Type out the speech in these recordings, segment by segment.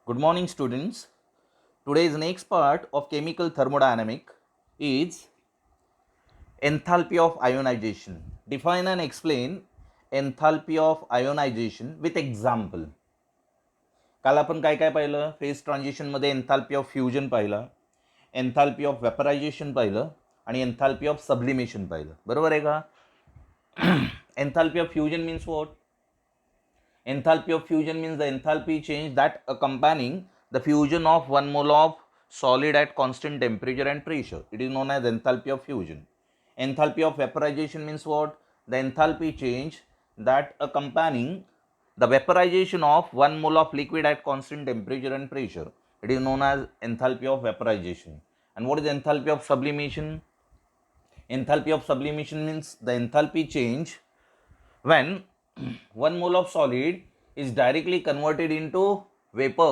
Good morning, students. Today's next part of chemical thermodynamic is enthalpy of ionization. Define and explain enthalpy of ionization with example. काल आपण काय काय पाहिलं? Phase ट्रान्झिशनमध्ये enthalpy of fusion पाहिलं, enthalpy of vaporisation पाहिलं आणि enthalpy of sublimation पाहिलं. बरोबर आहे का? Enthalpy of fusion means what? Enthalpy of fusion means the enthalpy change that accompanying the fusion of one mole of solid at constant temperature and pressure. It is known as enthalpy of fusion. Enthalpy of vaporization means what? The enthalpy change that accompanying the vaporization of one mole of liquid at constant temperature and pressure. It is known as enthalpy of vaporization. And what is enthalpy of sublimation? Enthalpy of sublimation means the enthalpy change when 1 mole of solid is directly converted into vapor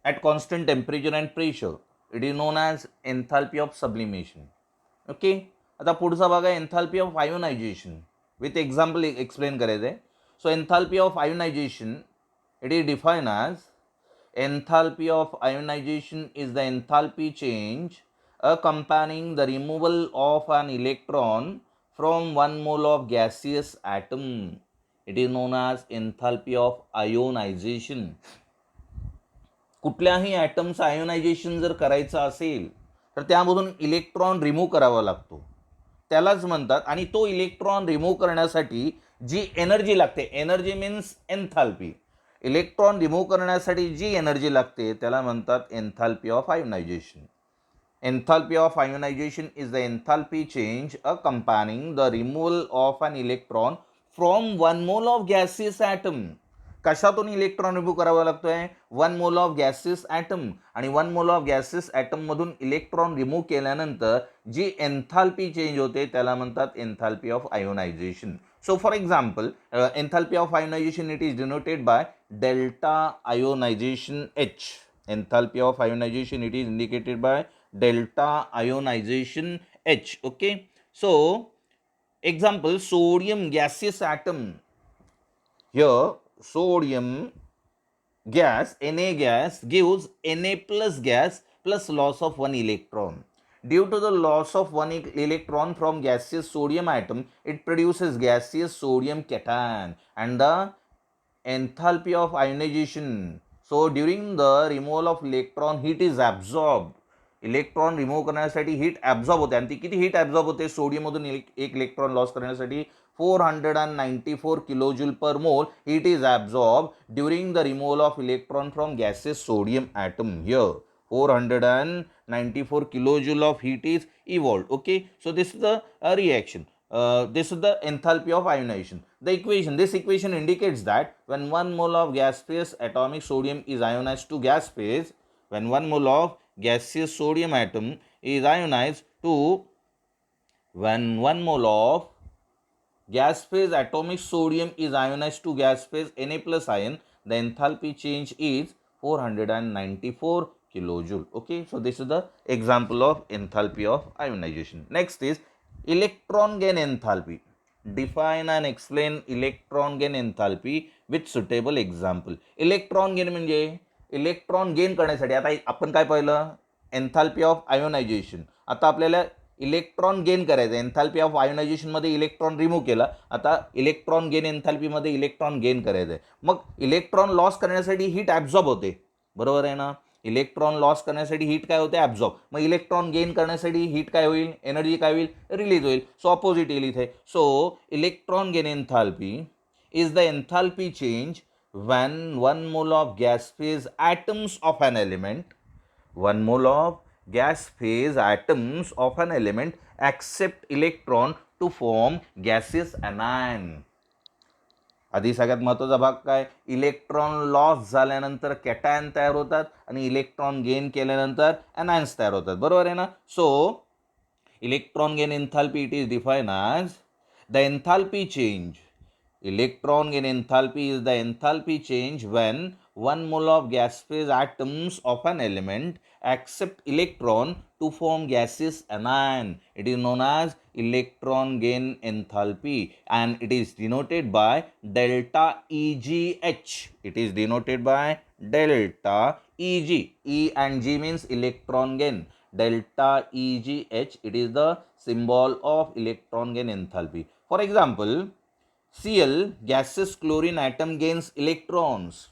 at constant temperature and pressure. It is known as enthalpy of sublimation. Okay. आता पुढचा भाग आहे enthalpy of ionization. With example explain करायचं आहे. So enthalpy of ionization, it is defined as enthalpy of ionization is the enthalpy change accompanying the removal of an electron from one mole of gaseous atom. It is known as enthalpy of ionization. कुठल्याही ॲटमचं ionisation जर करायचं असेल तर त्यामधून electron remove करावा लागतो, त्यालाच म्हणतात. आणि तो इलेक्ट्रॉन रिमूव्ह करण्यासाठी जी एनर्जी लागते, energy means enthalpy, electron remove करण्यासाठी जी एनर्जी लागते त्याला म्हणतात enthalpy of ionization. Enthalpy of ionization is the enthalpy change accompanying the removal of an electron from one mole of gaseous atom. कशातून electron remove करावा लागतोय? 1 mole of gases item. आणि 1 mole of gases ॲटममधून electron remove केल्यानंतर जी enthalpy change होते त्याला म्हणतात enthalpy of ionisation. So for example, enthalpy of ionization, it is denoted by delta ionization H. Enthalpy of ionization, it is indicated by delta ionization H. Okay. So example, sodium gaseous atom. Here sodium gas, Na gas, gives Na plus gas plus loss of one electron. Due to the loss of one electron from gaseous sodium atom, it produces gaseous sodium cation and the enthalpy of ionization. So during the removal of electron, heat is absorbed. Electron remove करण्यासाठी heat absorb होते. आणि ती किती heat absorb होते? सोडियममधून एक electron loss करण्यासाठी 494 kilojoule per mole heat is absorbed during the removal of electron from gaseous sodium atom. Here 494 kilojoule of heat is evolved. Okay, so this is the reaction. This is the enthalpy of ionization. This equation indicates that when 1 mole of gas phase atomic sodium is ionized to gas phase, when 1 mole of gaseous sodium atom is ionized to, when 1 mole of gas phase atomic sodium is ionized to gas phase Na plus ion, the enthalpy change is 494 kilojoule. Okay, so this is the example of enthalpy of ionization. Next is electron gain enthalpy. Define and explain electron gain enthalpy with suitable example. Electron gain म्हणजे electron gain करण्यासाठी आता आपण काय पाहिलं? Enthalpy of ionization. आता आपल्याला electron gain करायचं. Enthalpy of आयोनायझेशनमध्ये इलेक्ट्रॉन रिमूव्ह केला, आता इलेक्ट्रॉन गेन एन्थाल्पीमध्ये इलेक्ट्रॉन गेन करायचं आहे. मग इलेक्ट्रॉन लॉस करण्यासाठी हीट ॲब्झॉर्ब होते, बरोबर आहे ना? इलेक्ट्रॉन लॉस करण्यासाठी हीट काय होते? ॲब्झॉर्ब. मग इलेक्ट्रॉन गेन करण्यासाठी हीट काय होईल? एनर्जी काय होईल? रिलीज होईल. सो ऑपोजिट येईल इथे. So electron gain enthalpy is the enthalpy change when 1 mole of gas phase atoms of an element, 1 mole of gas phase atoms of an element accept electron to form gaseous anion. आधी सगळ्यात महत्त्वाचा भाग काय? Electron loss झाल्यानंतर cation तयार होतात आणि electron gain केल्यानंतर अनायन्स तयार होतात, बरोबर आहे ना? So electron gain enthalpy it is define as the enthalpy change. Electron gain enthalpy is the enthalpy change when 1 mole of gas phase atoms of an element accept electron to form gaseous anion. It is known as electron gain enthalpy and it is denoted by delta EGH. It is denoted by delta EG. E and G means electron gain. Delta EGH, it is the symbol of electron gain enthalpy. For example, Cl, gaseous chlorine atom gains electrons.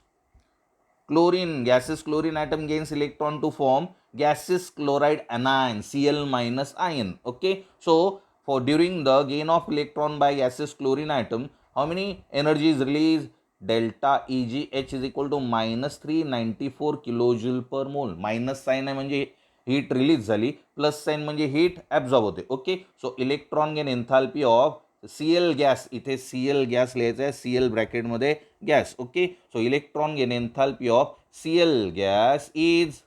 Gaseous chlorine atom gains electron to form gaseous chloride anion, Cl minus ion. Okay, so for during the gain of electron by gaseous chlorine atom, how many energy is released? Delta EGH is equal to minus 394 kilojoule per mole. Minus sign आहे म्हणजे heat release झाली, plus sign म्हणजे heat absorb होते. Okay, so electron gain enthalpy of Cl gas, इथे Cl gas लिहायचं आहे, Cl ब्रॅकेटमध्ये gas. Okay, so electron gain enthalpy of Cl gas is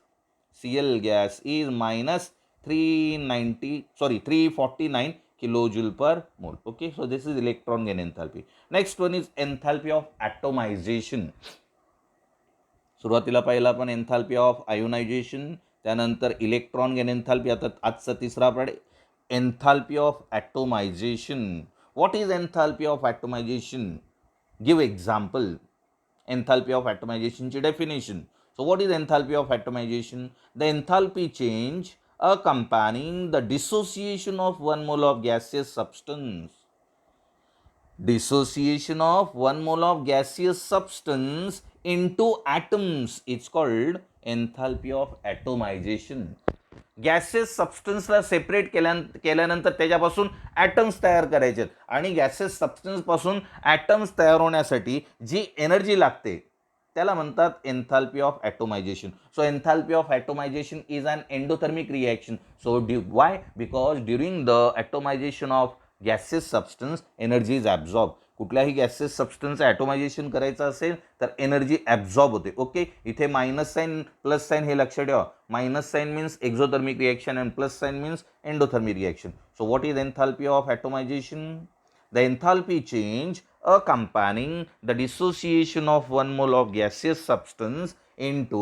minus 349 kilojoule per mole. Okay, so this is electron gain enthalpy. Next one is enthalpy of atomization. सुरुवातीला पाहिला आपण enthalpy of ionisation, त्यानंतर electron gain enthalpy. आता आजचा तिसरा पाढ enthalpy of atomisation. What is enthalpy of atomisation? Give example. Enthalpy of ॲटोमायझेशनची definition. So what is enthalpy of atomization? The enthalpy change accompanying the dissociation of 1 mole of gaseous substance. Dissociation of 1 mole of gaseous substance into atoms. It's called enthalpy of atomization. Gases सबस्टन्सला separate केल्यानंतर त्याच्यापासून atoms तयार करायचे आणि gases सबस्टन्सपासून atoms तयार होण्यासाठी जी energy लागते त्याला म्हणतात enthalpy of ॲटोमायझेशन. So enthalpy of atomization is an endothermic reaction. So why? Because during the atomization of gases substance energy is absorb. कुठल्याही गॅसेस सबस्टन्सचं ॲटोमायझेशन करायचं असेल तर एनर्जी ॲब्झॉर्ब होते. ओके, इथे मायनस साईन प्लस साईन हे लक्षात ठेवा. Minus sign means exothermic reaction and plus sign means endothermic reaction. So what is enthalpy of atomization? The enthalpy change accompanying the dissociation of 1 mole of gaseous substance into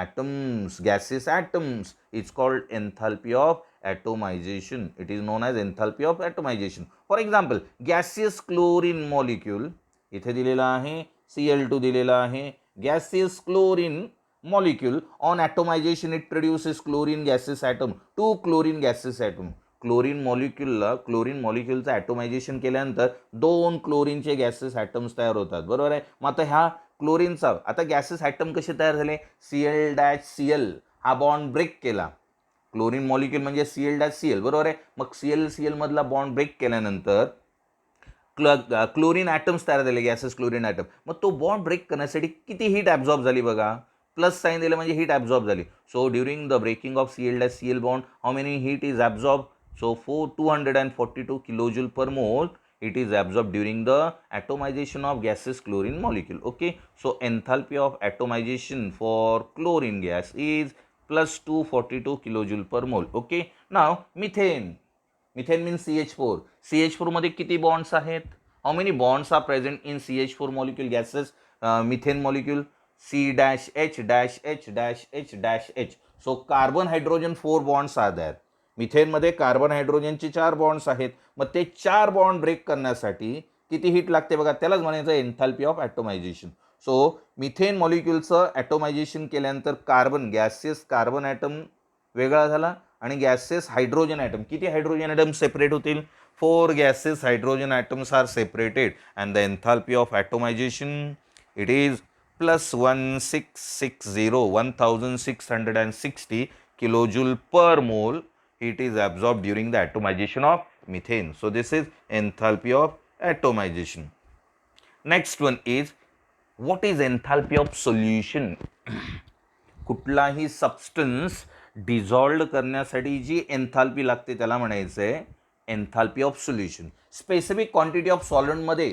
atoms, gaseous atoms. It's called enthalpy of atomization. It is known as enthalpy of atomization. For example, gaseous chlorine molecule, इथे दिलेला आहे Cl2 दिलेला आहे. Gaseous chlorine molecule on atomization it produces chlorine gaseous atom, 2 chlorine gaseous atom. Chlorine मॉलिक्यूलचं atomisation केल्यानंतर 2 क्लोरीनचे gases atoms तयार होतात. बरोबर आहे. मग आता ह्या क्लोरीनचा आता गॅसेस ॲटम कसे तयार झाले? Cl-Cl हा बॉन्ड ब्रेक केला. क्लोरीन मॉलिक्यूल म्हणजे Cl-Cl. बरोबर आहे. मग Cl मधला बॉन्ड ब्रेक केल्यानंतर क्लोरीन ॲटम्स तयार झाले, गॅसेस क्लोरीन ॲटम. मग तो बॉन्ड ब्रेक करण्यासाठी किती हीट ॲब्झॉर्ब झाली बघा. प्लस साईन दिलं म्हणजे हीट ॲब्झॉर्ब झाली. So during the breaking of Cl-Cl bond how many heat is absorb? So for 242 kilojoule per mole it is absorbed during the atomization of gaseous chlorine molecule. Okay, so enthalpy of atomization for chlorine gas is plus 242 kilojoule per mole. Okay, now methane. Methane means CH4. CH4 मध्ये किती bonds आहेत? How many bonds are present in CH4 molecule gases? Methane molecule C-H-H-H-H-H. So carbon hydrogen 4 bonds are there. मिथेनमध्ये carbon हायड्रोजनचे 4 bonds आहेत. मग ते 4 bond break करण्यासाठी किती हीट लागते बघा, त्यालाच म्हणायचं एन्थाल्पी ऑफ ॲटोमायझेशन. सो मिथेन मॉलिक्यूलचं ॲटोमायझेशन केल्यानंतर गॅसेस कार्बन ॲटम वेगळा झाला आणि गॅसेस हायड्रोजन ॲटम, किती हायड्रोजन ॲटम सेपरेट होतील? 4 gases hydrogen atoms are separated and the enthalpy of atomisation it is plus 1660 kilojoule per mole. Heat is absorbed during the atomization of methane. So this is enthalpy of atomization. Next one is what is enthalpy of solution? कुठलाही substance dissolve करण्यासाठी जी enthalpy लागते त्याला म्हणायचं आहे enthalpy of solution. Specific quantity of सॉल्व्हंटमध्ये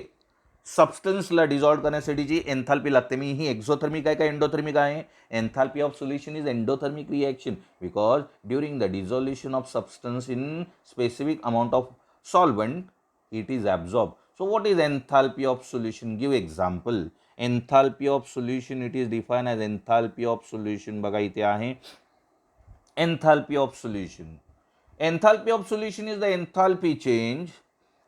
सबस्टन्सला dissolve करण्यासाठी जी एन्थाल्पी लागते, मी ही एक्झोथर्मिक आहे का एंडोथर्मिक आहे? Enthalpy of solution is endothermic reaction because during the dissolution of substance in specific amount of solvent it is absorb. So what is enthalpy of solution? Give example. Enthalpy of solution, it is defined as enthalpy of solution. बघा इथे आहे enthalpy of solution. Enthalpy of solution is the enthalpy change.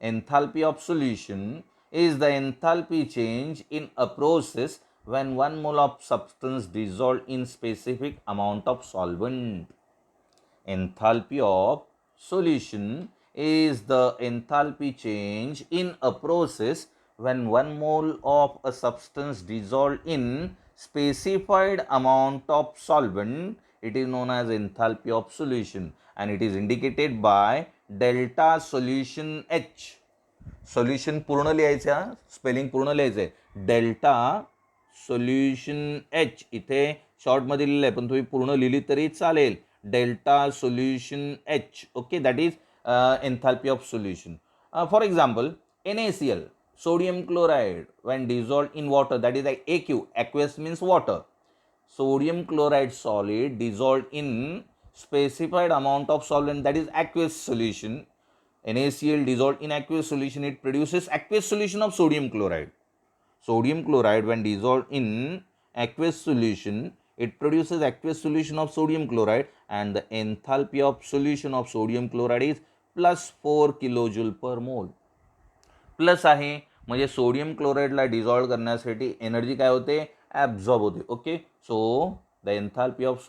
Enthalpy of solution is the enthalpy change in a process when 1 mole of substance dissolved in specific amount of solvent. Enthalpy of solution is the enthalpy change in a process when 1 mole of a substance dissolved in specified amount of solvent. It is known as enthalpy of solution and it is indicated by delta solution H. Solution पूर्ण लिहायचं आहे, spelling पूर्ण लिहायचं आहे, delta solution H. इथे शॉर्टमध्ये लिहिलं आहे पण तुम्ही पूर्ण लिहिली तरी चालेल. Delta solution H. Okay, that is enthalpy of solution. For example NaCl, sodium chloride, when dissolved in water, that is AQ, aqueous means water. Sodium chloride solid dissolved in specified amount of solvent, that is aqueous solution. NaCl dissolved in aqueous solution, it produces aqueous solution of sodium chloride. Sodium chloride when dissolved in aqueous solution, it produces aqueous solution of sodium chloride and the enthalpy of solution of sodium chloride is plus 4 kilojoule per mole. Plus आहे म्हणजे sodium क्लोराईडला dissolve करण्यासाठी energy काय होते, absorb होते. Okay, so the enthalpy of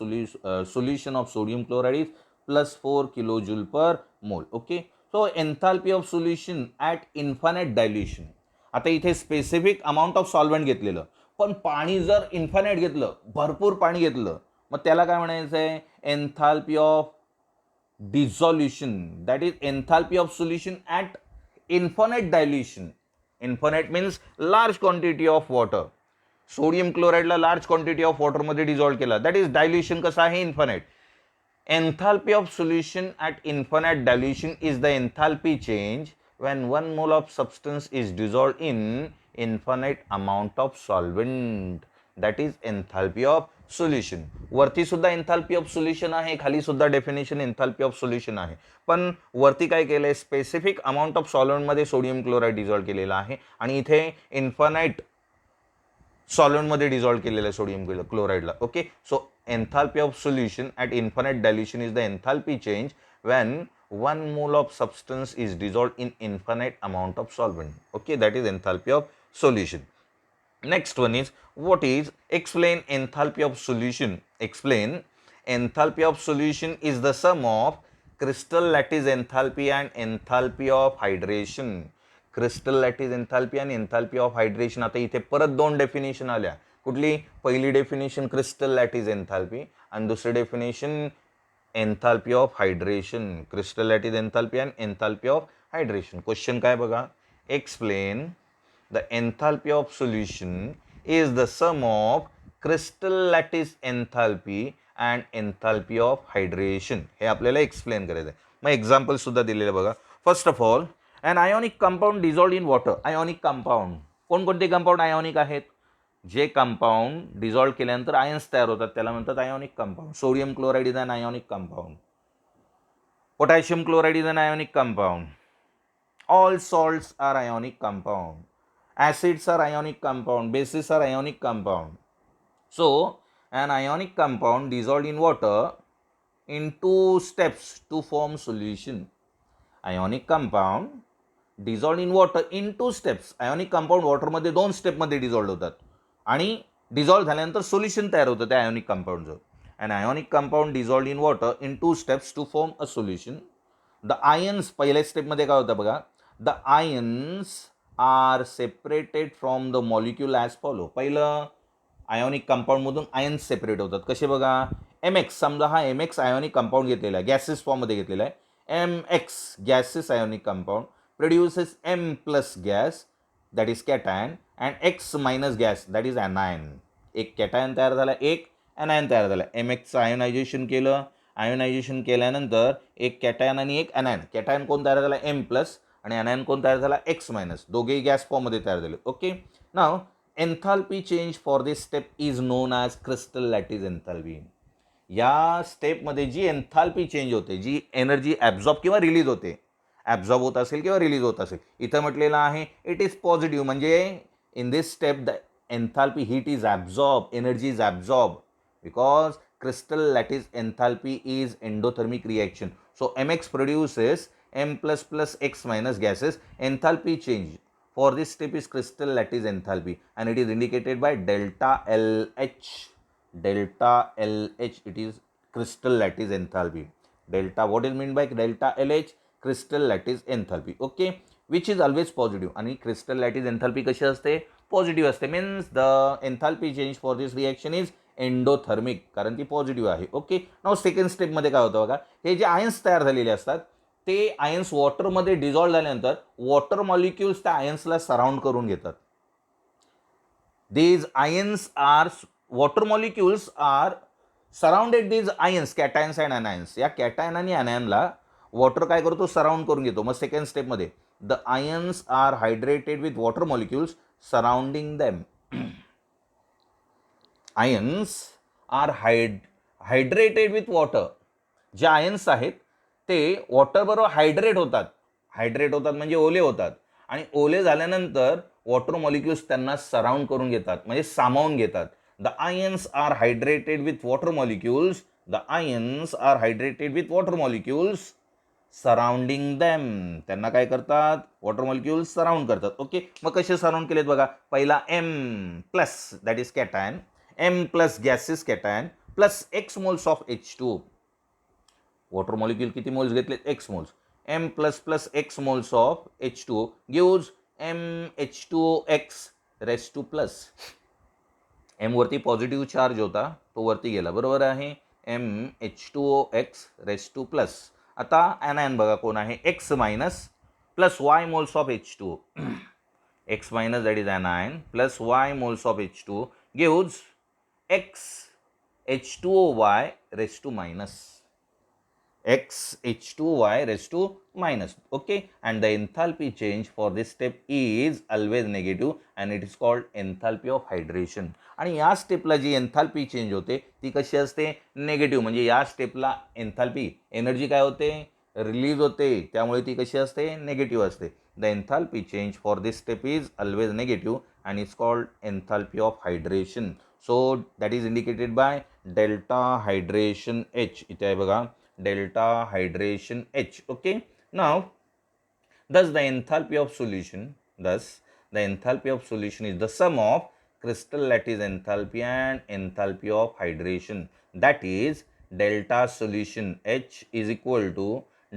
solution of sodium chloride is plus 4 kilojoule per mole. Okay, so enthalpy of solution at infinite dilution. आता इथे specific amount of solvent घेतलेलं, पण पाणी जर इन्फानाइट घेतलं, भरपूर पाणी घेतलं, मग त्याला काय म्हणायचं आहे, enthalpy of dissolution. That is enthalpy of solution at infinite dilution. Infinite means large quantity of water. Sodium क्लोराईडला लार्ज क्वांटिटी ऑफ वॉटरमध्ये डिझॉल्व केला, दॅट इज डायल्युशन. कसं आहे, infinite. Enthalpy of solution at infinite dilution is the enthalpy change when 1 mole of substance is dissolved in infinite amount of solvent. That is enthalpy of solution. वरती सुद्धा enthalpy of solution आहे, खाली सुद्धा definition enthalpy of solution आहे. पण वरती काय केलंय, स्पेसिफिक अमाऊंट ऑफ सॉल्व्हेंटमध्ये सोडियम क्लोराईड डिझॉल्व केलेला आहे आणि इथे इन्फानाइट सॉल्व्हेंटमध्ये डिझॉल्व केलेलं आहे सोडियम क्लोराईडला. Okay, so enthalpy of solution at infinite dilution is the enthalpy change when 1 mole of substance is dissolved in infinite amount of solvent. Okay, that is enthalpy of solution. Next one is, what is, explain enthalpy of solution. Explain enthalpy of solution is the sum of crystal lattice enthalpy and enthalpy of hydration. crystal lattice enthalpy and enthalpy of hydration. आता इथे परत दोन definition आल्या. कुठली, पहिली definition crystal lattice enthalpy आणि दुसरी definition enthalpy of hydration. crystal lattice enthalpy and enthalpy of hydration. Question काय बघा, explain the enthalpy of solution is the sum of crystal lattice enthalpy and enthalpy of hydration. हे आपल्याला explain करायचं आहे. मग example सुद्धा दिलेलं बघा. First of all, an ionic compound dissolved in water. ionic compound, कोणकोणते कंपाऊंड आयोनिक आहेत, जे कंपाऊंड डिझॉल्व केल्यानंतर आयन्स तयार होतात त्याला म्हणतात ionic compound. Sodium chloride is an ionic compound. Potassium chloride is an ionic compound. All salts are ionic compound. acids are ionic compound. Bases are ionic compound. So an ionic compound dissolved in water in 2 steps to form solution. Ionic compound dissolved in water in 2 steps. Ionic compound water मध्ये 2 step मध्ये dissolve होतात आणि dissolve झाल्यानंतर solution तयार होतं त्या ionic कंपाऊंडचं. An ionic compound dissolved in water in 2 steps to form a solution. The ions, पहिल्या स्टेपमध्ये काय होतं बघा, the ions are separated from the molecule as follow. पहिलं आयोनिक कंपाऊंडमधून आयन्स सेपरेट होतात. कसे बघा, MX, समजा हा MX आयोनिक कंपाऊंड घेतलेला आहे, गॅसेस फॉर्ममध्ये घेतलेला आहे. MX gases ionic compound produces M plus gas, that is cation, and X minus gas, that is anion. एक कॅटायन तयार झाला, एक anion तयार झाला. MX आयोनायझेशन केलं, आयोनायझेशन केल्यानंतर एक कॅटायन आणि एक anion. कॅटायन कोण तयार झाला, M प्लस, आणि anion कोण तयार झाला, X मायनस. दोघेही गॅस फॉर्ममध्ये तयार झाले. Okay, now enthalpy change for this step is known as crystal lattice enthalpy. या स्टेपमध्ये जी एन्थाल्पी चेंज होते, जी एनर्जी ॲब्झॉर्ब किंवा रिलीज होते, ॲब्झॉर्ब होत असेल किंवा रिलीज होत असेल. इथं म्हटलेलं आहे इट इज पॉझिटिव्ह, म्हणजे in this step the enthalpy heat is absorb, energy is absorb because crystal lattice enthalpy is endothermic reaction. So mx produces m plus plus x minus gases. Enthalpy change for this step is crystal lattice enthalpy and it is indicated by delta LH. Delta LH, it is crystal lattice enthalpy. Delta, what is meant by delta LH? Crystal lattice enthalpy. Okay, which is always positive. आणि crystal lattice enthalpy कशी असते? Positive असते. Means the enthalpy change for this reaction is endothermic, कारण ती positive आहे. Okay, नाव second स्टेपमध्ये काय होतं बघा, हे जे आयन्स तयार झालेले असतात ते आयन्स वॉटरमध्ये डिझॉल्व्ह झाल्यानंतर वॉटर मॉलिक्युल्स त्या आयन्सला सराउंड करून घेतात. these ions are water molecules are surrounded these ions, cations and anions. या कॅटायन आणि अनायनला वॉटर काय करतो? सराउंड करून घेतो. मग सेकंड स्टेपमध्ये the ions are hydrated with water molecules surrounding them. Ions are hydrated with water. जे आयन्स आहेत ते वॉटरबरोबर हायड्रेट होतात म्हणजे ओले होतात, आणि ओले झाल्यानंतर वॉटर मॉलिक्युल्स त्यांना सराउंड करून घेतात, म्हणजे सामावून घेतात. The ions are hydrated with water molecules. The ions are hydrated with water molecules surrounding them. त्यांना काय करतात? वॉटर मॉलिक्युल्स सराउंड करतात. ओके, मग कसे सराउंड केलेत बघा. पहिला M plus, that is cation, M plus gases cation plus X moles of H2. Water molecule किती मोल्स घेतलेत? X moles. M plus plus X moles of H2 gives MH2X raise to plus. M वरती positive charge होता, तो वरती गेला, बरोबर आहे. MH2OX race to plus. आता ॲनायन बघा कोण आहे? X minus plus Y moles of H2. X minus that is anion plus Y moles of H2 gives X H2OY raised to minus. X H2Y raised to minus. Okay, and the enthalpy change for this step is always negative and it is called enthalpy of hydration. आणि या स्टेपला जी enthalpy change होते ती कशी असते? Negative. म्हणजे या स्टेपला एन्थाल्पी एनर्जी काय होते? रिलीज होते, त्यामुळे ती कशी असते? नेगेटिव्ह असते. The enthalpy change for this step is always negative and it's called enthalpy of hydration. So that is indicated by delta hydration H. इथे आहे बघा, delta hydration H. Okay, now thus the enthalpy of solution is the sum of crystal lattice enthalpy and enthalpy of hydration. That is delta solution H is equal to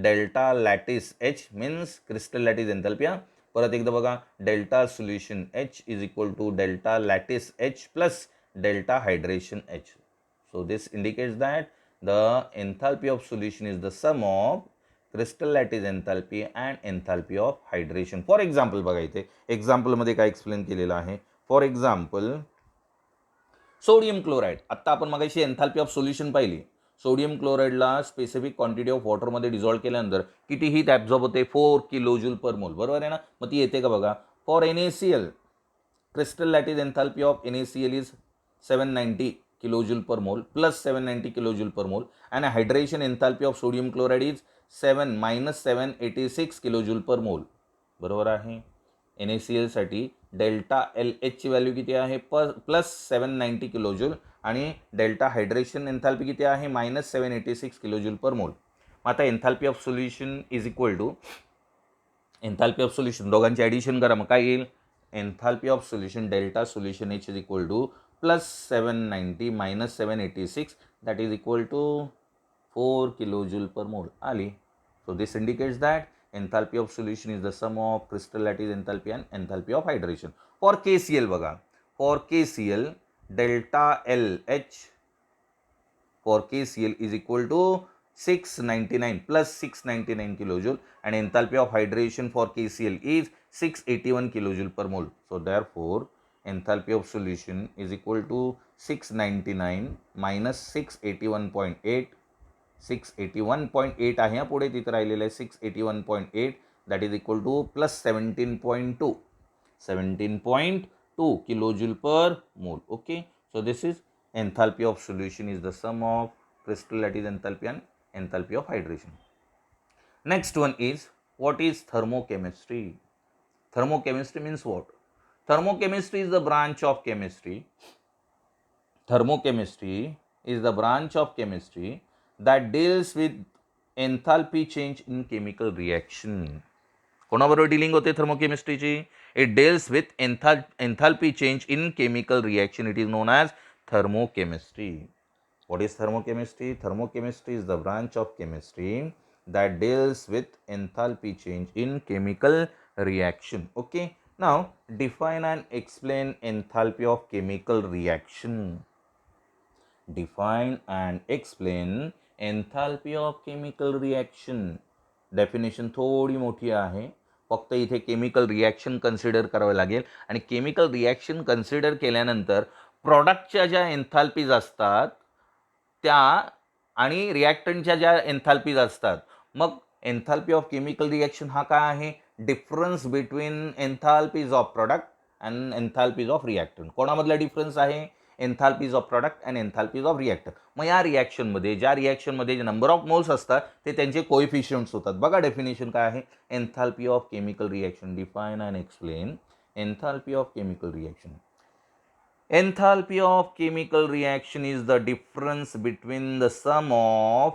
delta lattice H means crystal lattice enthalpy. परत एकदा बघा, delta solution H is equal to delta lattice H plus delta hydration H. So this indicates that the enthalpy of solution is the sum of crystal lattice enthalpy and enthalpy of hydration. For example बघा, इथे एक्झाम्पलमध्ये काय explain केलेलं आहे. For example sodium chloride. आत्ता आपण मगाशी enthalpy of solution पाहिली. सोडियम क्लोराईडला स्पेसिफिक क्वांटिटी ऑफ वॉटरमध्ये डिझॉल्व केल्यानंतर किती हीट ॲब्झॉर्ब होते? 4 किलोजूल पर मोल, बरोबर आहे ना. मग ती येते का बघा. For NaCl crystal lattice enthalpy of NaCl is 790 kilojule per mole plus 790 kilojule per mole and hydration enthalpy of sodium chloride is 7 minus 786 kilojule per mole. बरोबर आहे. NaCl साठी डेल्टा LH ची व्हॅल्यू किती आहे? प्लस 790 किलोजूल आणि delta hydration enthalpy किती आहे? Minus 786 kilojoule per mole. आता enthalpy of solution is equal to enthalpy of solution, दोघांची ॲडिशन करा, मग काय येईल? Enthalpy of solution delta solution H is equal to plus 790 minus 786 that is equal to 4 kilojule per mole आली. So this indicates that enthalpy of solution is the sum of crystal lattice enthalpy and enthalpy of hydration. For KCl बघा, for KCl delta LH for KCl is equal to 699 plus 699 kilojoule and enthalpy of hydration for KCl is 681 kilojoule per mole. So therefore enthalpy of solution is equal to 699 minus 681.8. 681.8 आहे हा, पुढे तिथं राहिलेलं आहे 681.8 that is equal to plus 17.2 kilojule per mole. Okay, so this is enthalpy of solution is the sum of crystal lattice enthalpy and enthalpy of hydration. Next one is what is thermochemistry? Thermochemistry means what? Thermochemistry is the branch of chemistry. Thermochemistry is the branch of chemistry that deals with enthalpy change in chemical reaction. कोणाबरोबर dealing होते थर्मोकेमिस्ट्रीची? It deals with enthalpy change in chemical reaction. It is known as thermochemistry. What is thermochemistry? Thermochemistry is the branch of chemistry that deals with enthalpy change in chemical reaction. Okay. Now define and explain enthalpy of chemical reaction. Define and explain enthalpy of chemical reaction. Definition थोडी मोठी आहे. फक्त इथे chemical reaction consider करावं लागेल आणि chemical reaction consider केल्यानंतर प्रॉडक्टच्या ज्या एन्थाल्पीज असतात त्या आणि रिॲक्टंटच्या ज्या एन्थाल्पीज असतात, मग एन्थाल्पी ऑफ केमिकल रिॲक्शन हा काय आहे? Difference between enthalpies of product and enthalpies of reactant. कोणामधला डिफरन्स आहे? Enthalpies of product and enthalpies of reactor. मग या रिॲक्शनमध्ये ज्या रिॲक्शनमध्ये जे नंबर ऑफ मोल्स असतात ते त्यांचे कोएफिशियंट्स होतात. बघा डेफिनेशन काय आहे? Enthalpy of chemical reaction. Define and explain enthalpy of chemical reaction. Enthalpy of chemical reaction is the difference between the sum of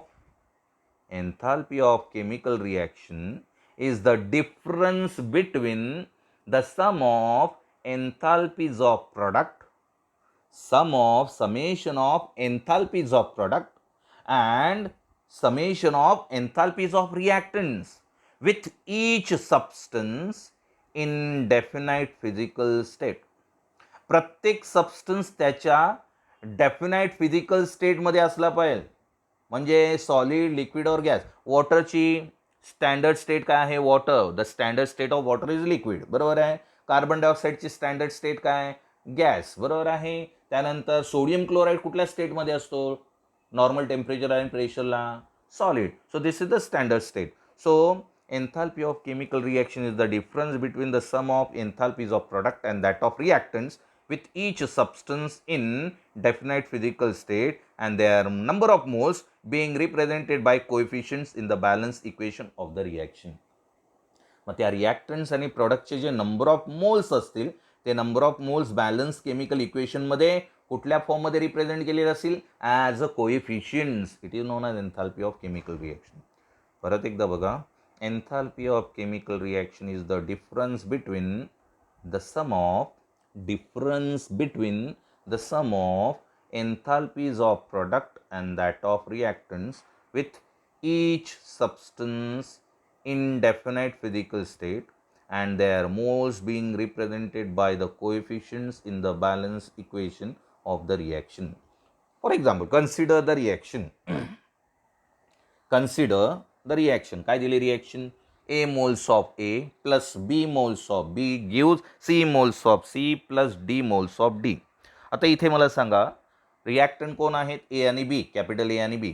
enthalpy of chemical reaction is the difference between the sum of enthalpies of product, summation of enthalpies of product and summation of enthalpies of reactants with each substance in definite physical state. प्रत्येक substance त्याच्या definite physical स्टेटमध्ये असला पाहिजे. म्हणजे solid, liquid और gas. वॉटरची standard state काय आहे? Water. The standard state of water is liquid. बरोबर आहे. कार्बन डायऑक्साईडची स्टँडर्ड स्टेट काय? गॅस. बरोबर आहे. त्यानंतर सोडियम क्लोराईड कुठल्या स्टेटमध्ये असतो? नॉर्मल टेम्परेचर आणि प्रेशरला. Solid. So this is the standard state. So enthalpy of chemical reaction is the difference between the sum of enthalpies of product and that of reactants with each substance in definite physical state and their number of moles being represented by coefficients in the balance equation of the reaction. मग त्या रिॲक्टंट्स आणि प्रॉडक्टचे जे number of moles असतील ते number of moles balance chemical इक्वेशनमध्ये कुठल्या फॉर्ममध्ये रिप्रेझेंट केलेले असतील? As a coefficients. It is known as enthalpy of chemical reaction. परत एकदा बघा. Enthalpy of chemical reaction is the difference between the sum of enthalpies of product and that of reactants with each substance in definite physical state and their moles being represented by the coefficients in the balance equation of the reaction. For example, consider the reaction. Consider the reaction. काय दिली reaction? A moles of A plus B moles of B gives C moles of C plus D moles of D. आता इथे मला सांगा reactant कोण आहेत? ए आणि बी. Capital ए आणि बी.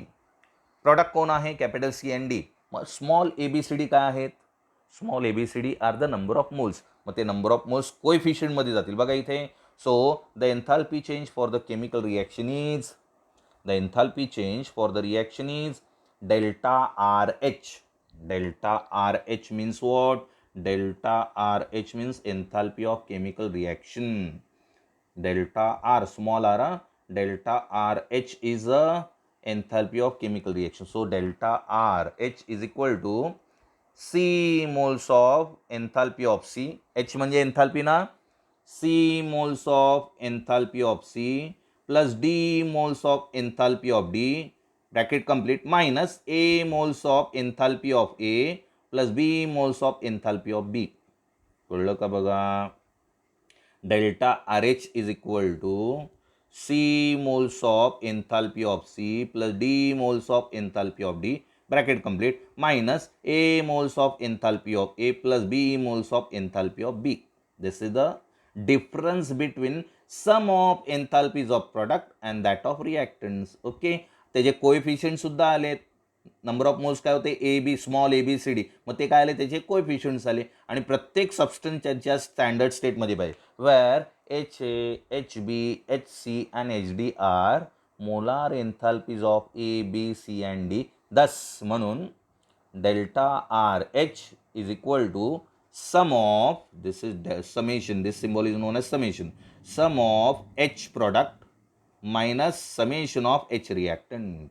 प्रॉडक्ट कोण आहे? Capital C and D. मग small A B C D काय आहेत? Small A B C D are the number of moles. मग ते नंबर ऑफ मोल्स कोएफिशियंटमध्ये जातील. बघा इथे. So the enthalpy change for the chemical reaction is delta RH. Delta RH means what? Delta RH means enthalpy of chemical reaction. Delta R, small r, delta RH is a enthalpy of chemical reaction. So delta RH is equal to C moles of enthalpy of C. H म्हणजे enthalpy ना. C moles of enthalpy of C plus D moles of enthalpy of D. Bracket complete. Minus A moles of enthalpy of A plus B moles of enthalpy of B. कळलं का बघा? Delta RH is equal to C moles of enthalpy of C plus D moles of enthalpy of D. Bracket complete. Minus A moles of enthalpy of A plus B moles of enthalpy of B. This is the difference between sum of enthalpies of product and that of reactants. Okay. त्याचे coefficient सुद्धा आलेत. Number of moles काय होते? A B, small A B C D. मग ते काय आले? त्याचे कोएफिशियंट्स आले आणि प्रत्येक सबस्टन्स त्यांच्या स्टँडर्ड स्टेटमध्ये पाहिजे. Where H A, H B, H C and H D are molar enthalpies of A B C and D. Thus म्हणून delta R H is equal to sum of, this is summation, this symbol is known as summation, sum of H product minus summation of H reactant.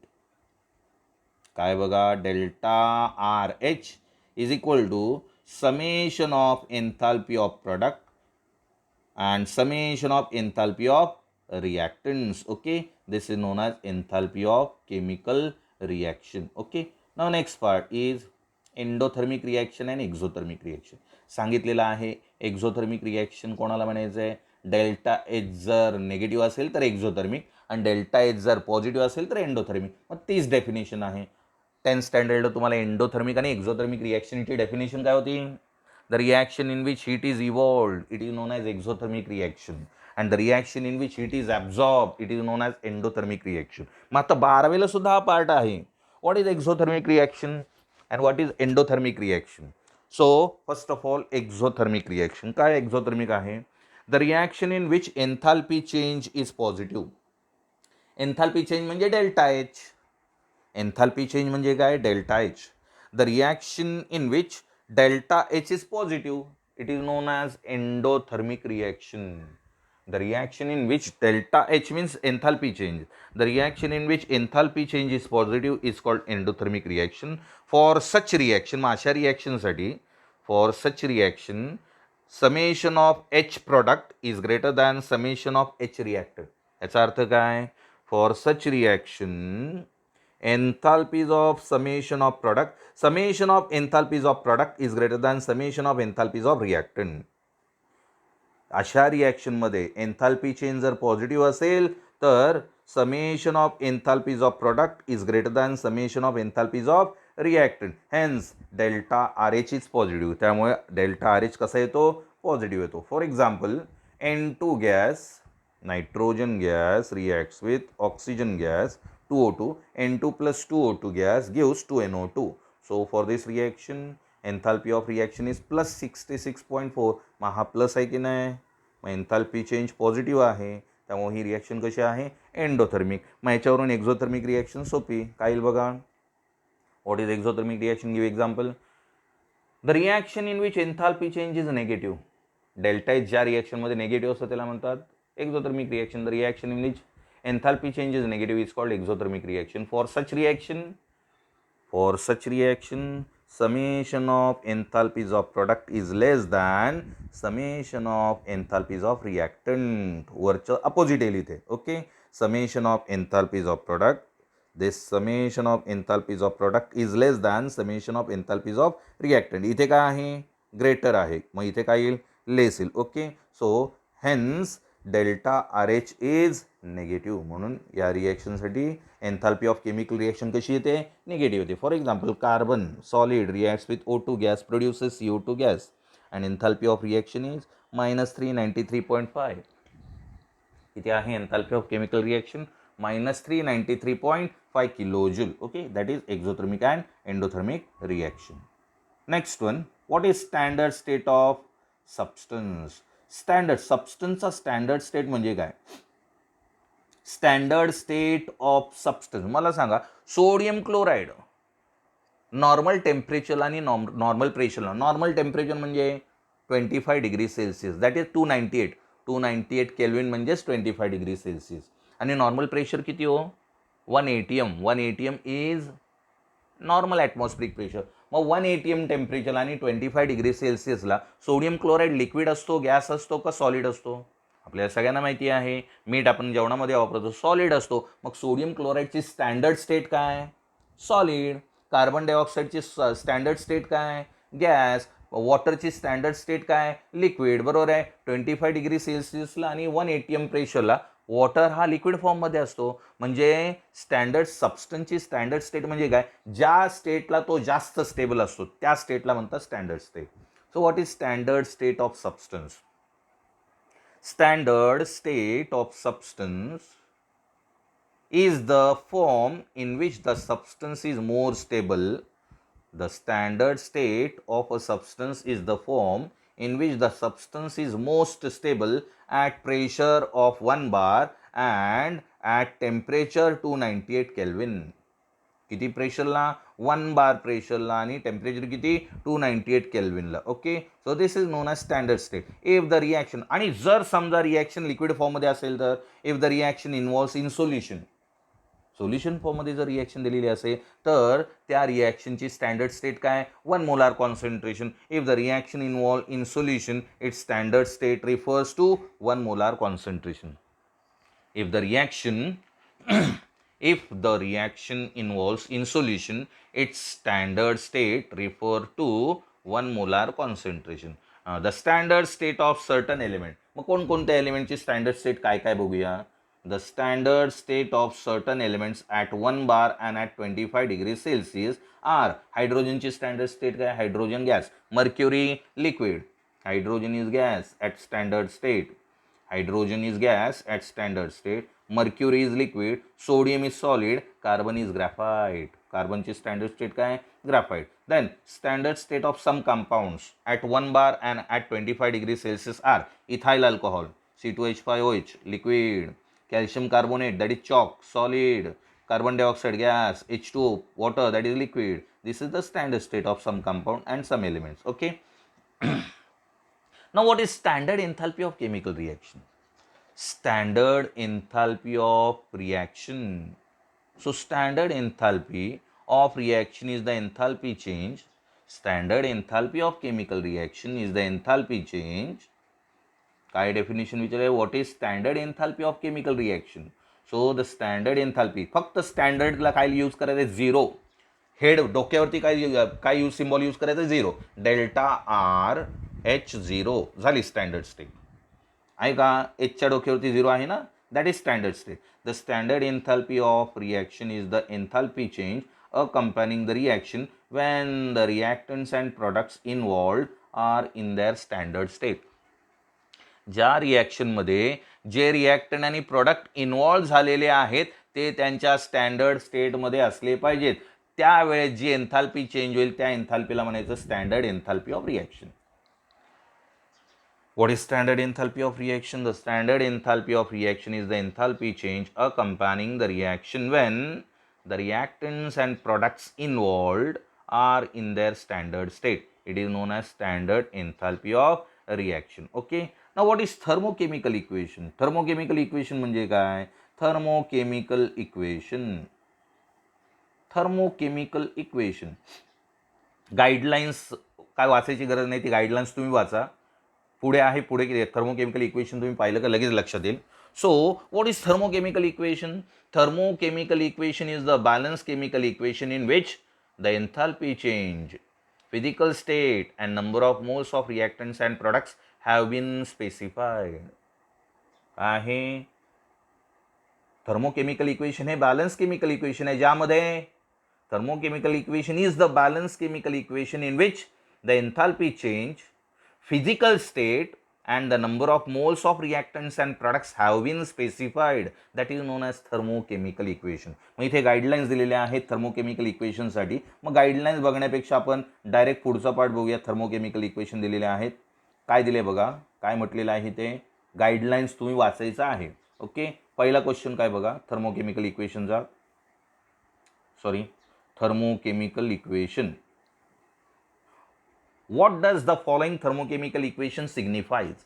काय बघा, delta R H is equal to summation of enthalpy of product and summation of enthalpy of reactants. Okay, this is known as enthalpy of chemical reaction. Okay, now next part is endothermic reaction and exothermic reaction. सांगितलेलं आहे exothermic reaction कोणाला म्हणायचं आहे, delta H जर negative असेल तर exothermic आणि delta H जर पॉझिटिव्ह असेल तर एंडोथर्मिक. मग तीच डेफिनेशन आहे 10th स्टँडर्डला तुम्हाला एंडोथर्मिक आणि एक्झोथर्मिक रिॲक्शनची डेफिनेशन काय होती. The reaction in which heat is evolved it is known as exothermic reaction and the reaction in which heat is absorb it is known as endothermic reaction. मग आता 12वीला सुद्धा हा part आहे. What is exothermic reaction and what is endothermic reaction. So first of all exothermic reaction काय exothermic आहे, the reaction in which enthalpy change is positive. Enthalpy change म्हणजे delta H. Enthalpy change म्हणजे काय, delta H. The reaction in which delta H is positive it is known as endothermic reaction. The reaction in which delta H means enthalpy change. The reaction in which enthalpy change is positive is called endothermic reaction. For such reaction, अशा reaction साठी, for such reaction, summation of H product is greater than summation of H reactant. याचा अर्थ काय, for such reaction, enthalpies of summation of product, summation of enthalpies of product is greater than summation of enthalpies of reactant. अशा रिॲक्शनमध्ये enthalpy change जर positive असेल तर summation of enthalpies of product is greater than summation of enthalpies of reactant. Hence delta R H is positive. त्यामुळे delta R H कसा येतो, positive येतो. For example N2 gas, nitrogen gas reacts with oxygen gas 2O2. N2 plus 2O2 gas gives 2NO2. So for this reaction enthalpy of reaction is plus 66.4. मग हा plus आहे की नाही, मग enthalpy change positive आहे, त्यामुळे ही reaction कशी आहे, एंडोथर्मिक. मग याच्यावरून एक्झोथर्मिक रिॲक्शन सोपी. काय येईल बघा, what is exothermic reaction, give example. The reaction in which enthalpy change is negative. Delta H ज्या रिॲक्शनमध्ये नेगेटिव्ह असतं त्याला म्हणतात exothermic reaction. The reaction in which enthalpy change is negative is called exothermic reaction. For such reaction summation of enthalpies of product is less than summation of enthalpies of reactant. वरचं opposite येईल इथे. Okay, summation of enthalpies of product, this summation of enthalpies of product is less than summation of enthalpies of reactant. इथे काय आहे, greater आहे, मग इथे काय येईल, लेस येईल. Okay, so hence delta R H is negative. म्हणून या रिॲक्शनसाठी एन्थाल्पी ऑफ केमिकल रिॲक्शन कशी येते, निगेटिव्ह येते. For example carbon solid reacts with O2 gas produces CO2 gas and enthalpy of reaction is -393.5. इथे आहे enthalpy of chemical reaction -393.5 kilojoule. Okay, that is exothermic and endothermic reaction. Next one, what is standard state of substance. Standard सबस्टन्सचा standard state म्हणजे काय, standard state of substance मला सांगा. Sodium chloride normal temperature आणि normal प्रेशरला, normal temperature म्हणजे 25 degree Celsius, that is 298 kelvin म्हणजेच 25 degree Celsius. आणि normal pressure किती हो, 1 ATM. 1 ATM is normal atmospheric pressure. मग 1 ATM टेम्परेचर आणि 25 डिग्री सेल्सिअसला सोडियम क्लोराईड लिक्विड असतो, गॅस असतो का सॉलिड असतो. आपल्याला सगळ्यांना माहिती आहे मीठ आपण जेवणामध्ये वापरतो, सॉलिड असतो. मग सोडियम क्लोराईडची स्टँडर्ड स्टेट काय, सॉलिड. कार्बन डायऑक्साईडची स्टँडर्ड स्टेट काय, गॅस. वॉटरची स्टँडर्ड स्टेट काय, लिक्विड. बरोबर आहे. 25 डिग्री सेल्सिअसला आणि 1 ATM प्रेशरला वॉटर हा लिक्विड फॉर्ममध्ये असतो. म्हणजे स्टँडर्ड सबस्टन्सची स्टँडर्ड स्टेट म्हणजे काय, ज्या स्टेटला तो जास्त स्टेबल असतो त्या स्टेटला म्हणतात standard state. So what is standard state of substance. Standard state of substance is the form in which the substance is more stable. The standard state of a substance is the form in which the substance is most stable at pressure of 1 bar and at temperature 298 Kelvin. किती प्रेशरला, 1 बार प्रेशरला आणि temperature किती 298 केल्विनला. Okay, so this is known as standard state. If the reaction, आणि जर समजा reaction liquid फॉर्ममध्ये असेल तर if the reaction involves in solution, solution फॉर्ममध्ये जर रिॲक्शन दिलेली असेल तर त्या रिॲक्शनची स्टँडर्ड स्टेट काय, 1 molar concentration. If the reaction involve in solution its standard state refers to 1 molar concentration. If the reaction if the reaction involves in solution, its standard state refer to 1 molar concentration. The standard state of certain element. मग कोणकोणत्या एलिमेंटची standard state काय काय बघूया. The standard state of certain elements at 1 bar and at 25 degrees Celsius are हायड्रोजनची standard state काय, hydrogen gas. Mercury liquid, hydrogen is gas at standard state. Hydrogen is gas at standard state. Mercury is liquid. Sodium is solid. Carbon is graphite. Carbon ची standard state काय, graphite. Then standard state of some compounds at 1 bar and at 25 degrees Celsius are ethyl alcohol, C2H5OH, liquid. Calcium carbonate, that is chalk, solid. Carbon dioxide gas, H2O, water, that is liquid. This is the standard state of some compound and some elements. Okay. Now, what is standard enthalpy of chemical reaction? Standard enthalpy of reaction. So, standard enthalpy of reaction is the enthalpy change. Standard enthalpy of chemical reaction is the enthalpy change. काय definition विचारले, what is standard enthalpy of chemical reaction. So the standard enthalpy, फक्त स्टँडर्डला काय use करायचं, zero. Head डोक्यावरती काय use symbol use करायचं, zero. Delta R H0 झाली standard state. आहे का, एचच्या डोक्यावरती झिरो आहे ना, that is standard state. The standard enthalpy of reaction is the enthalpy change accompanying the reaction when the reactants and products involved are in their standard state. ज्या रिॲक्शनमध्ये जे reactant आणि product involve झालेले आहेत ते त्यांच्या standard स्टेटमध्ये असले पाहिजेत. त्यावेळेस जी एन्थाल्पी चेंज होईल त्या एन्थाल्पीला म्हणायचं standard enthalpy of reaction. What is standard enthalpy of reaction? The standard enthalpy of reaction is the enthalpy change accompanying the reaction when the reactants and products involved are in their standard state. It is known as standard enthalpy of reaction. Okay. Now, what is thermochemical equation? Thermochemical equation म्हणजे काय? Thermochemical equation. Thermochemical equation. Guidelines काय वाचायची गरज नाही, ती guidelines तुम्ही वाचा. पुढे आहे, पुढे थर्मोकेमिकल इक्वेशन तुम्ही पाहिलं का लगेच लक्षात येईल. So what is thermochemical equation? Thermochemical equation is the balance chemical equation in which the enthalpy change, physical state and number of moles of reactants and products have been specified. आहे thermochemical equation हे balance chemical equation आहे, ज्यामध्ये thermochemical equation is the balance chemical equation in which the enthalpy change, physical state and the number of moles of reactants and products have been specified. That is known as thermochemical equation. मग इथे guidelines दिलेल्या आहेत thermochemical इक्वेशनसाठी. मग guidelines बघण्यापेक्षा आपण direct पुढचा part बघूया. Thermochemical equation दिलेले आहेत, काय दिले बघा, काय म्हटलेलं आहे ते गाईडलाईन्स तुम्ही वाचायचं आहे. ओके, पहिला क्वेश्चन काय बघा, थर्मोकेमिकल इक्वेशनचा, sorry thermochemical equation. What does the following thermochemical equation signifies?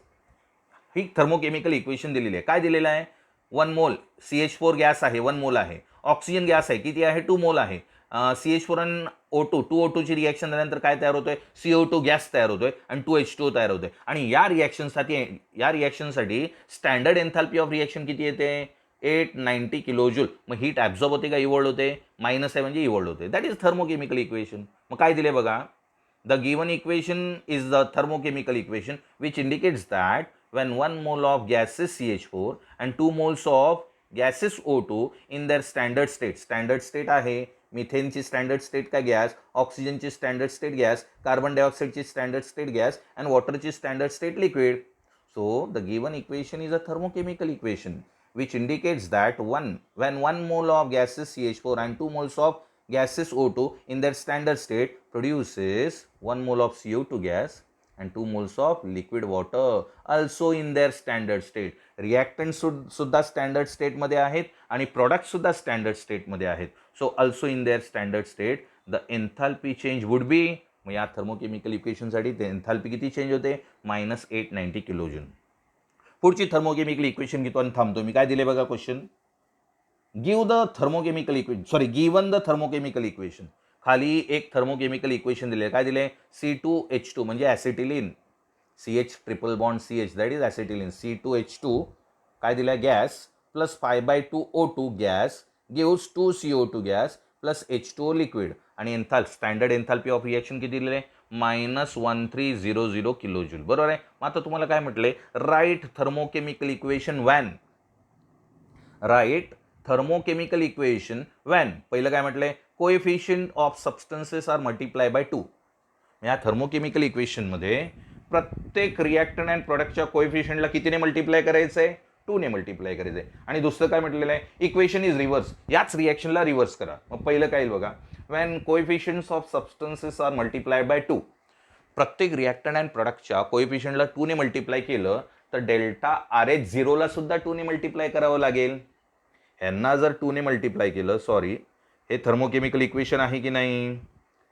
ही थर्मोकेमिकल इक्वेशन दिलेली आहे. काय दिलेलं आहे, 1 मोल CH4 गॅस आहे, 1 मोल आहे. ऑक्सिजन गॅस आहे, किती आहे, 2 मोल आहे. CH4 आणि O2, 2O2 ची रिॲक्शन झाल्यानंतर काय तयार होतोय, CO2 गॅस तयार होतोय आणि 2H2O तयार होतोय. आणि या रिॲक्शनसाठी स्टँडर्ड एन्थाल्पी ऑफ रिॲक्शन किती येते, 890 किलोजूल. मग हीट ॲब्झॉर्ब होते का इव्हॉल्व होते, मायनस आहे म्हणजे इव्हॉल्व होते. That is thermochemical equation. मग काय दिले बघा, the given equation is the thermochemical equation which indicates that when 1 mole of gas is CH4 and 2 moles of gas is O2 in their standard state. Standard state आहे मिथेनची standard state का gas, ऑक्सिजनची standard state gas, carbon डायऑक्साईडची standard state gas and वॉटरची standard state liquid. So the given equation is a thermochemical equation which indicates that when 1 mole of gas is CH4 and 2 moles of gases O2 in their standard state produces 1 mole of CO2 gas and 2 moles of liquid water also in their standard state. Reactant सुद्धा standard स्टेटमध्ये आहेत आणि प्रॉडक्टसुद्धा standard स्टेटमध्ये आहेत. So also in their standard state the enthalpy change would be, मग या thermochemical इक्वेशनसाठी ते enthalpy किती चेंज होते, -890 किलोजूल. पुढची थर्मोकेमिकल इक्वेशन घेतो आणि थांबतो. मी काय दिले बघा question, given the thermochemical equation. खाली एक थर्मोकेमिकल इक्वेशन दिले, काय दिले, C2H2 म्हणजे acetylene, CH triple bond CH that is acetylene, C2H2 काय दिलं, gas plus 5/2O2 gas gives 2CO2 gas plus H2O liquid आणि स्टँडर्ड एन्थाल्पी ऑफ रिएक्शन किती दिले, -1300 किलोजूल. बरोबर आहे. मग आता तुम्हाला काय म्हटले, write thermochemical equation when, write thermochemical equation when. पहिलं काय म्हटलंय, coefficient of substances are multiply by 2. या थर्मोकेमिकल इक्वेशनमध्ये प्रत्येक रिॲक्टंट अँड प्रॉडक्टच्या कोएफिशियंटला कितीने मल्टिप्लाय करायचं आहे, 2 ने मल्टिप्लाय करायचं आहे. आणि दुसरं काय म्हटलेलं आहे, इक्वेशन इज रिव्हर्स, याच रिॲक्शनला रिव्हर्स करा. मग पहिलं काय येईल बघा, when coefficients of substances are multiply by 2, प्रत्येक रिॲक्टंट अँड प्रॉडक्टच्या कोएफिशियंटला 2 ने मल्टिप्लाय केलं तर डेल्टा RH0 ला सुद्धा 2 ने मल्टिप्लाय करावं लागेल. यांना जर 2 ने मल्टिप्लाय केलं, सॉरी हे थर्मोकेमिकल इक्वेशन आहे की नाही,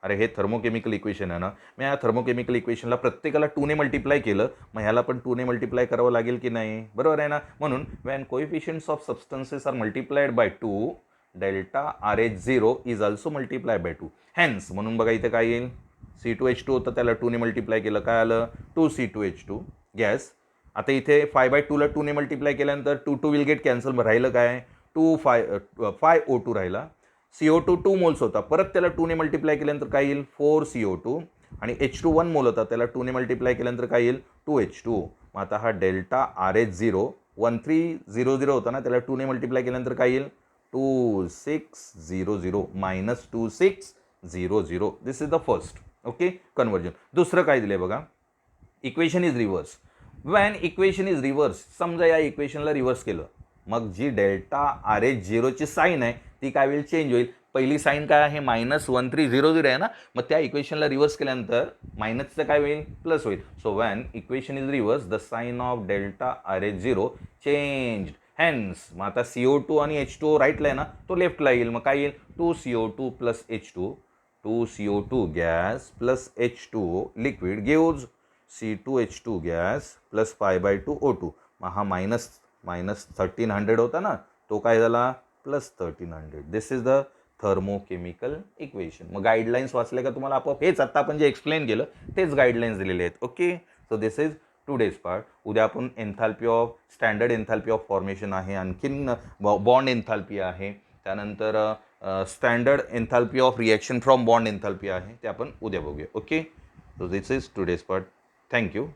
अरे हे थर्मोकेमिकल इक्वेशन आहे ना, मी या थर्मोकेमिकल इक्वेशनला प्रत्येकाला 2 ने मल्टिप्लाय केलं, मग ह्याला पण 2 ने मल्टिप्लाय करावं लागेल की नाही, बरोबर आहे ना. म्हणून when coefficients of substances are multiplied by 2 delta RH0 is also multiply by 2. Hence म्हणून बघा इथे काय येईल, C2H2 होतं त्याला 2 ने मल्टिप्लाय केलं, काय आलं, 2C2H2 गॅस. आता इथे 5/2 ला 2 ने मल्टिप्लाय केल्यानंतर 2 विल गेट कॅन्सल, राहिलं काय, 5O2 राहिला. CO2 2 मोल्स होता, परत त्याला 2 ने मल्टिप्लाय केल्यानंतर काय येईल, 4CO2 आणि H2 1 मोल होता, त्याला 2 ने मल्टिप्लाय केल्यानंतर काय येईल, 2H2. मग आता हा डेल्टा RH0 1300 होता ना, त्याला 2 ने मल्टिप्लाय केल्यानंतर काय येईल, 2600 -2600. This is the first okay conversion. दुसरं काय दिले बघा, equation is reverse. When equation is reverse, समजा या इक्वेशनला रिव्हर्स केलं, मग जी डेल्टा RH0 ची साईन आहे ती काय होईल, चेंज होईल. पहिली साईन काय आहे, -1300 आहे ना, मग त्या इक्वेशनला रिव्हर्स केल्यानंतर मायनसचं काय होईल, प्लस होईल. So when equation is reverse the sign of delta RH0 change. Hence मग आता CO2 आणि H2O राईटला आहे ना, तो लेफ्टला येईल. मग काय येईल, 2CO2 plus H2, 2CO2 gas plus H2O liquid gives C2H2 gas plus 5/2O2. मग हा -1300 होता ना, तो काय झाला, +1300. दिस इज द थर्मोकेमिकल इक्वेशन. मग गाईडलाईन्स वाचले का तुम्हाला आपोआप, हेच आता आपण जे एक्सप्लेन केलं तेच गाईडलाईन्स दिलेले आहेत. Okay, so this is today's part. उद्या आपण enthalpy of standard enthalpy of formation आहे, आणखीन बॉन्ड एन्थाल्पी आहे, त्यानंतर standard enthalpy of reaction from bond enthalpy आहे, ते आपण उद्या बघूया. Okay, so this is today's part. Thank you.